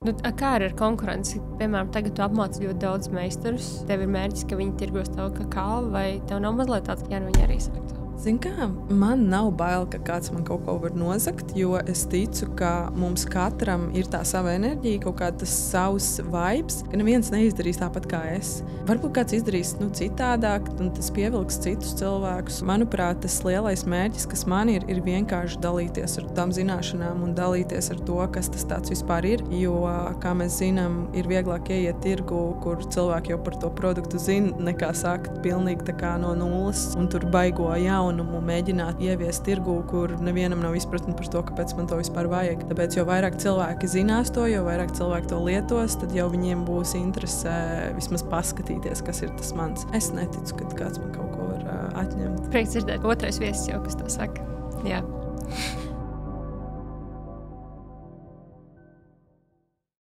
Nu, kā ar konkurenci? Piemēram, tagad tu apmāci ļoti daudz meistarus. Tev ir mērķis, ka viņi tirgos tavu kakao, vai tev nav mazliet tāds, ka viņi arī sāk to? Zini kā, man nav bail, ka kāds man kaut ko var nozagt, jo es ticu, ka mums katram ir tā sava enerģija, kaut kā tas savs vibes, ka neviens neizdarīs tāpat kā es. Varbūt kāds izdarīs citādāk, un tas pievilks citus cilvēkus. Manuprāt, tas lielais mērķis, kas man ir vienkārši dalīties ar tām zināšanām un dalīties ar to, kas tas tāds vispār ir, jo, kā mēs zinām, ir vieglāk ieiet tirgu, kur cilvēki jau par to produktu zina, nekā sākt pilnīgi tā kā no nulles, un tur baigo jaunumu mēģināt ieviest tirgu, kur nevienam nav izpratni par to, kāpēc man to vispār vajag. Tāpēc, jo vairāk cilvēki zinās to, jo vairāk cilvēki to lietos, tad jau viņiem būs interese vismaz paskatīties, kas ir tas mans. Es neticu, ka kāds man kaut ko var atņemt. Prieks dzirdēt, otrais viesis jau, kas to saka. Jā.